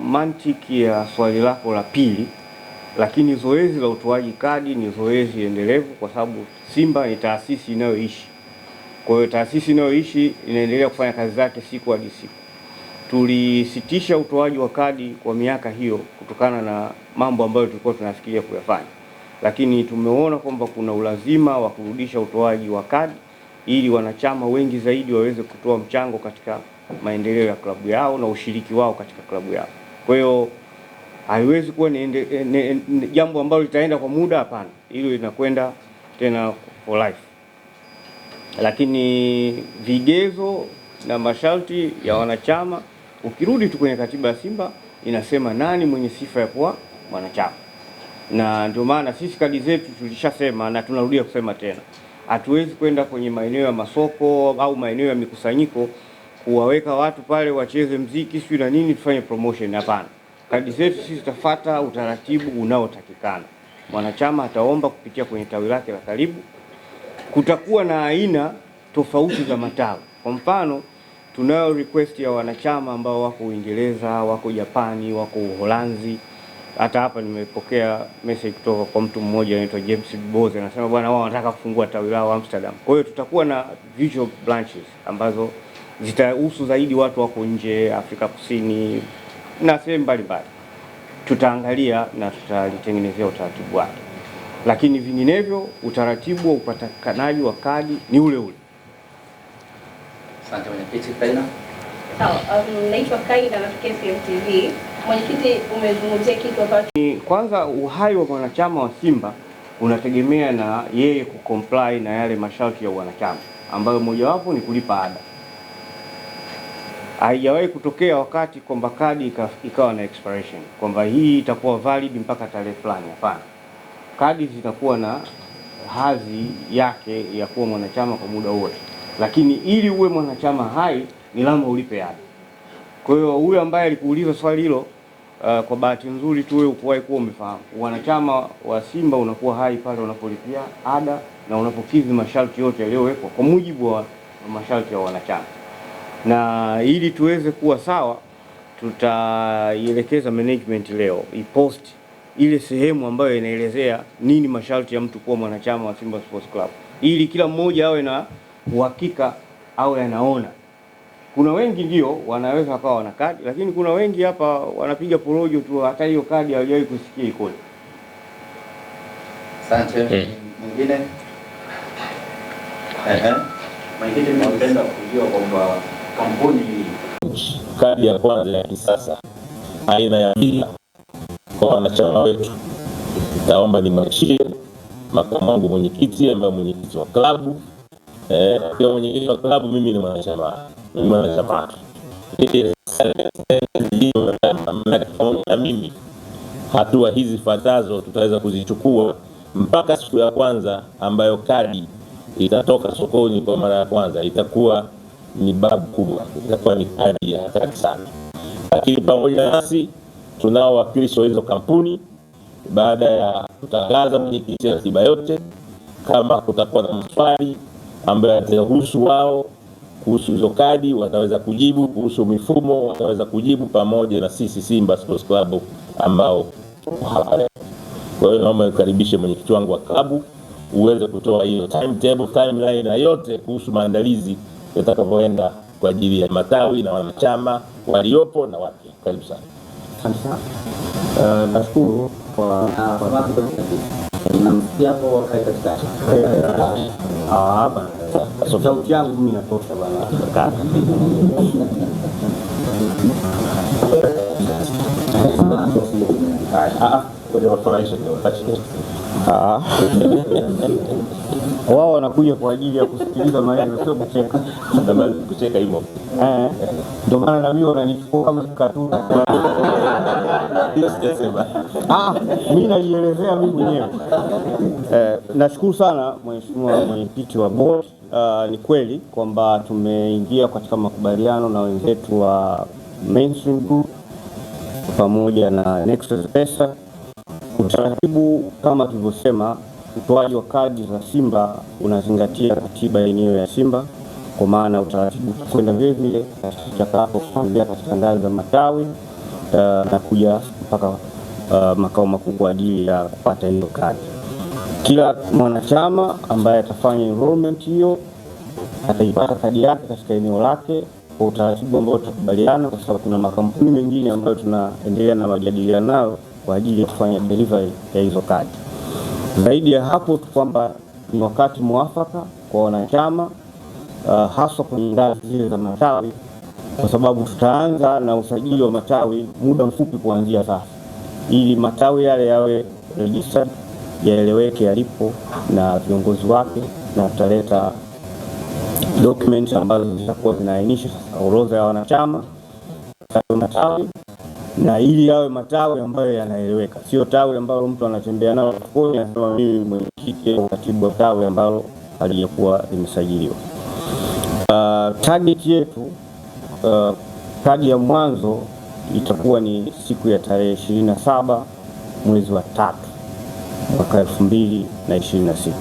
Mantiki ya swali lako la pili, lakini zoezi la utoaji kadi ni zoezi endelevu kwa sababu Simba ni taasisi inayoishi. Kwa hiyo taasisi inayoishi inaendelea kufanya kazi zake siku hadi siku. Tulisitisha utoaji wa kadi kwa miaka hiyo kutokana na mambo ambayo tulikuwa tunafikiria kuyafanya, lakini tumeona kwamba kuna ulazima wa kurudisha utoaji wa kadi ili wanachama wengi zaidi waweze kutoa mchango katika maendeleo ya klabu yao na ushiriki wao katika klabu yao. Kwa hiyo haiwezi kuwa ni jambo ambalo litaenda kwa muda, hapana. Hilo linakwenda tena for life. Lakini vigezo na masharti ya wanachama, ukirudi tu kwenye katiba ya Simba inasema nani mwenye sifa ya kuwa mwanachama. Na ndio maana sisi kadi zetu tulishasema na tunarudia kusema tena, hatuwezi kwenda kwenye maeneo ya masoko au maeneo ya mikusanyiko kuwaweka watu pale wacheze mziki sio na nini tufanye promotion, hapana. Kadi zetu sisi tutafuata utaratibu unaotakikana. Mwanachama ataomba kupitia kwenye tawi lake la karibu. Kutakuwa na aina tofauti za matawi. Kwa mfano, tunayo request ya wanachama ambao wako Uingereza, wako Japani, wako Uholanzi. Hata hapa nimepokea message kutoka kwa mtu mmoja anaitwa James Boze, anasema bwana wao wanataka kufungua tawi lao Amsterdam. Kwa hiyo tutakuwa na virtual branches ambazo zitahusu zaidi watu wako nje, Afrika Kusini na sehemu mbalimbali. Tutaangalia na tutalitengenezea utaratibu wake. Lakini vinginevyo utaratibu wa upatikanaji wa kadi ni ule ule. Asante mwenyekiti. Kaina. Sawa, naitwa Kaina na KFM TV. Mwenyekiti, umezungumzia kitu ambacho kwanza uhai wa mwanachama wa Simba unategemea na yeye kucomply na yale masharti ya wanachama ambayo mojawapo ni kulipa ada. Haijawahi kutokea wakati kwamba kadi ikawa na expiration kwamba hii itakuwa valid mpaka tarehe fulani, hapana. Kadi zitakuwa na hadhi yake ya kuwa mwanachama kwa muda wote, lakini ili uwe mwanachama hai ni lazima ulipe ada. Kwa hiyo huyu ambaye alikuuliza swali hilo, kwa bahati nzuri tu wewe ukuwahi kuwa umefahamu, wanachama wa Simba unakuwa hai pale unapolipia ada na unapokidhi masharti yote yaliyowekwa kwa mujibu wa masharti ya wanachama. Na ili tuweze kuwa sawa, tutaielekeza management leo ipost ile sehemu ambayo inaelezea nini masharti ya mtu kuwa mwanachama wa Simba Sports Club, ili kila mmoja awe na uhakika au anaona. Kuna wengi ndio wanaweza wakawa wana kadi, lakini kuna wengi hapa wanapiga porojo tu, hata hiyo kadi hawajawahi kusikia iko. Asante. Mwingine? Mwingine napenda kujua kwamba kampuni kadi ya kwanza ya kisasa aina ya bila kwa wanachama wetu, naomba nimwachie makamu wangu mwenyekiti ambaye mwenyekiti wa klabu. Kwa mwenyekiti wa klabu mimi ni mwanachama. Na mimi hatua hizi fatazo tutaweza kuzichukua mpaka siku ya kwanza ambayo kadi itatoka sokoni kwa mara ya kwanza. Itakuwa ni babu kubwa, itakuwa ni kadi ya hatari sana. Lakini pamoja nasi tunao wakilishi wa hizo kampuni. Baada ya kutangaza mwenyekiti ratiba yote, kama kutakuwa na maswali ambayo yatahusu wao kuhusu hizo kadi wataweza kujibu, kuhusu mifumo wataweza kujibu, pamoja na sisi Simba Sports Club ambao hapa. Kwa hiyo naomba nikaribishe mwenyekiti wangu wa klabu uweze kutoa hiyo timetable, timeline na yote kuhusu maandalizi yatakavyoenda kwa ajili ya matawi na wanachama waliopo na wapya. Karibu sana. Nashukuru kwa namsikia hapo katikati. Hapa sauti yangu mimi natosha bwana. Wao wanakuja kwa ajili ya kusikiliza maneno, sio kucheka. Kucheka hivyo. Ndio maana na mimi wananichukua kama katuni. Mimi najielezea mimi mwenyewe. Nashukuru sana mheshimiwa mwenyekiti wa board. Ni kweli kwamba tumeingia katika makubaliano na wenzetu wa Mainstream Group pamoja na Nexus Pesa. Utaratibu kama tulivyosema, utoaji wa kadi za Simba unazingatia katiba yenyewe ya Simba, kwa maana utaratibu kwenda vile mchakato kuanzia katika ngazi za matawi na kuja mpaka makao makuu kwa ajili ya kupata hiyo kadi. Kila mwanachama ambaye atafanya enrollment hiyo ataipata kadi yake katika eneo lake kwa utaratibu ambao tutakubaliana, kwa sababu kuna makampuni mengine ambayo tunaendelea na majadiliano nayo kwa ajili ya kufanya delivery ya hizo kadi. Zaidi ya hapo kwamba ni wakati mwafaka kwa wanachama haswa kwenye ngazi zile za matawi, kwa sababu tutaanza na usajili wa matawi muda mfupi kuanzia sasa, ili matawi yale yawe registered, yaeleweke yalipo na viongozi wake, na tutaleta documents ambazo zitakuwa zinaainisha orodha ya wanachama wa matawi, na ili yawe matawi ambayo yanaeleweka, sio tawi ambalo mtu anatembea nalo sokoni anasema mimi mwenyekiti au katibu wa tawi ambalo aliyokuwa limesajiliwa. Target yetu kadi ya mwanzo itakuwa ni siku ya tarehe 27 mwezi wa 3 mwaka 2026.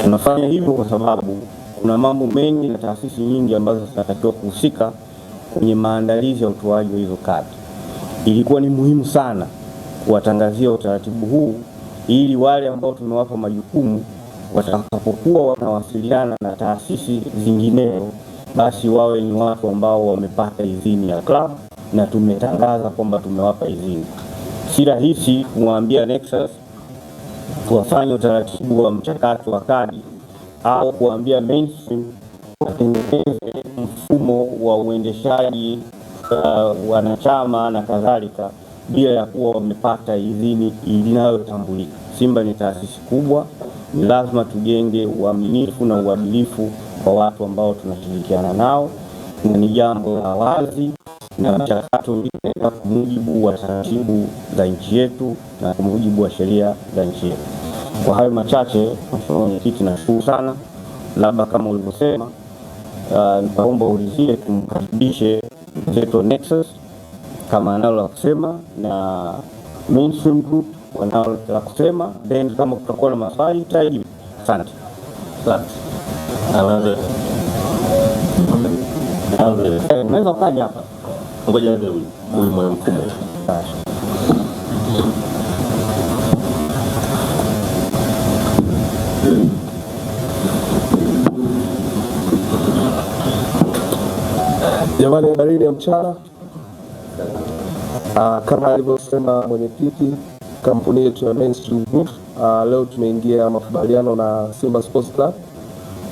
Tunafanya hivyo kwa sababu kuna mambo mengi na taasisi nyingi ambazo zinatakiwa kuhusika kwenye maandalizi ya utoaji wa hizo kadi. Ilikuwa ni muhimu sana kuwatangazia utaratibu huu ili wale ambao tumewapa majukumu watakapokuwa wanawasiliana na taasisi zinginezo, basi wawe ni watu ambao wamepata idhini ya club na tumetangaza kwamba tumewapa idhini. Si rahisi kumwambia Nexus wafanye utaratibu wa mchakato wa kadi au kuambia Mainstream watengeneze mfumo wa uendeshaji wanachama na kadhalika bila ya kuwa wamepata idhini inayotambulika. Simba ni taasisi kubwa, ni lazima tujenge uaminifu na uadilifu kwa watu ambao tunashirikiana nao, na ni jambo la wazi na mchakato unaenda kwa mujibu wa taratibu za nchi yetu na kwa mujibu wa sheria za nchi yetu. Kwa hayo machache, Mheshimiwa Mwenyekiti, nashukuru sana. Labda kama ulivyosema, nitaomba ulizie tumkaribishe mzetu Nexus kama analo la kusema na Mainstream Group wanalo la kusema, then kama kutakuwa na maswali tutajibu. Asante. Naweza kaja hapa. Ngoja huyu mfumo. Jamani, habari ya mchana. Kama alivyosema mwenyekiti, kampuni yetu ya Mainstream Group leo tumeingia makubaliano na Simba Sports Club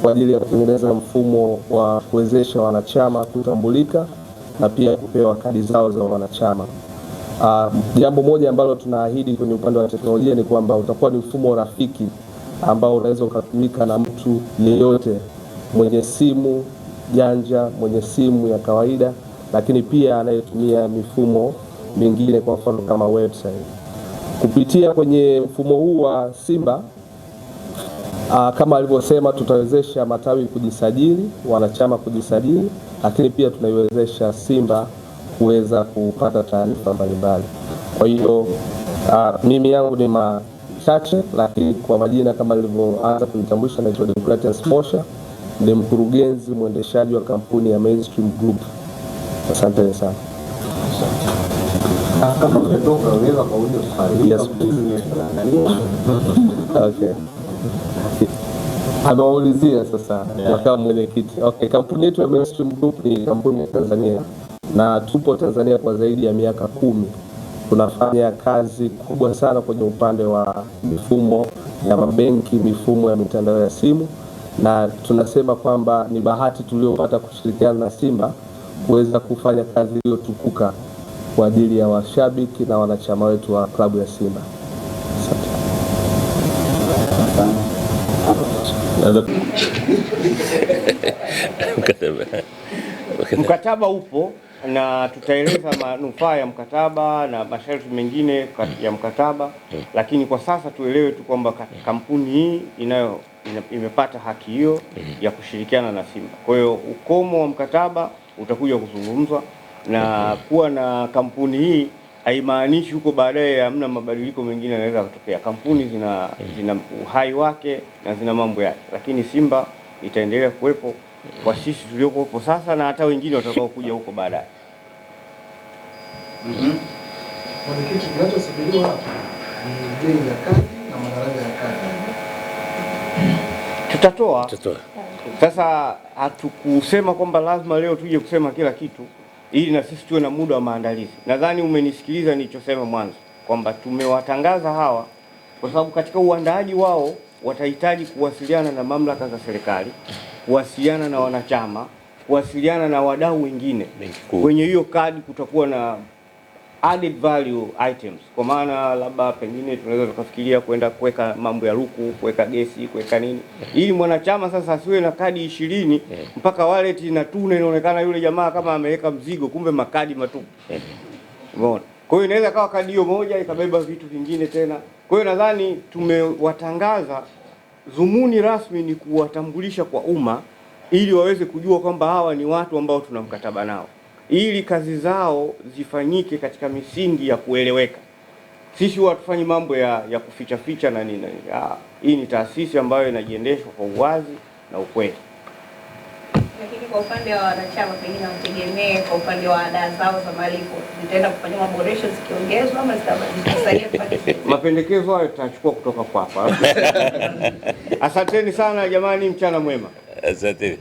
kwa ajili ya kutengeneza mfumo wa kuwezesha wanachama kutambulika na pia kupewa kadi zao za wanachama. Jambo moja ambalo tunaahidi kwenye upande wa teknolojia ni kwamba utakuwa ni mfumo rafiki ambao unaweza kutumika na mtu yeyote mwenye simu janja, mwenye simu ya kawaida, lakini pia anayetumia mifumo mingine, kwa mfano kama website. Kupitia kwenye mfumo huu wa Simba, kama alivyosema, tutawezesha matawi kujisajili, wanachama kujisajili, lakini pia tunaiwezesha Simba kuweza kupata taarifa mbalimbali. Kwa hiyo mimi yangu ni machache, lakini kwa majina kama nilivyoanza kujitambulisha, naitwa Deogratias Mosha, ni mkurugenzi mwendeshaji wa kampuni ya Mainstream Group. Asante sana. Yes. Okay. Anaulizia sasa kama mwenyekiti. Okay, kampuni yetu ya Mainstream Group ni kampuni ya Tanzania na tupo Tanzania kwa zaidi ya miaka 10. Tunafanya kazi kubwa sana kwenye upande wa mifumo ya mabenki, mifumo ya mitandao ya simu, na tunasema kwamba ni bahati tuliopata kushirikiana na Simba kuweza kufanya kazi hiyo tukuka kwa ajili ya washabiki na wanachama wetu wa klabu ya Simba. Mkataba upo na tutaeleza manufaa ya mkataba na masharti mengine ya mkataba, lakini kwa sasa tuelewe tu kwamba kampuni hii imepata haki hiyo ya kushirikiana na Simba. Kwa hiyo ukomo wa mkataba utakuja kuzungumzwa, na kuwa na kampuni hii haimaanishi huko baadaye hamna mabadiliko mengine yanaweza kutokea. Kampuni zina uhai wake na zina mambo yake, lakini Simba itaendelea kuwepo kwa sisi tuliokuwepo sasa na hata wengine watakao kuja huko baadaye. Mwenyekiti, kinachosubiriwa hapa ni bei ya kadi na madaraja ya kadi. Tutatoa. Sasa hatukusema kwamba lazima leo tuje kusema kila kitu, ili na sisi tuwe na muda wa maandalizi. Nadhani umenisikiliza nilichosema mwanzo kwamba tumewatangaza hawa kwa sababu katika uandaaji wao watahitaji kuwasiliana na mamlaka za serikali, kuwasiliana na wanachama, kuwasiliana na wadau wengine. Kwenye hiyo kadi kutakuwa na added value items, kwa maana labda pengine tunaweza tukafikiria kwenda kuweka mambo ya luku, kuweka gesi, kuweka nini, ili mwanachama sasa asiwe na kadi 20 mpaka wallet inatuna, inaonekana yule jamaa kama ameweka mzigo, kumbe makadi matupu. Umeona? Kwa hiyo inaweza kawa kadi hiyo moja ikabeba vitu vingine tena. Kwa hiyo nadhani tumewatangaza, dhumuni rasmi ni kuwatambulisha kwa umma ili waweze kujua kwamba hawa ni watu ambao tuna mkataba nao, ili kazi zao zifanyike katika misingi ya kueleweka. Sisi huwa hatufanyi mambo ya kuficha ficha na nini. Hii ni taasisi ambayo inajiendeshwa kwa uwazi na ukweli. Lakini kwa upande wa wanachama pengine wategemee kwa upande wa ada zao za malipo zitaenda kufanya maboresho zikiongezwa ama zitasalia pale? Mapendekezo hayo tutachukua kutoka kwa hapa. Asanteni sana jamani, mchana mwema. Asante.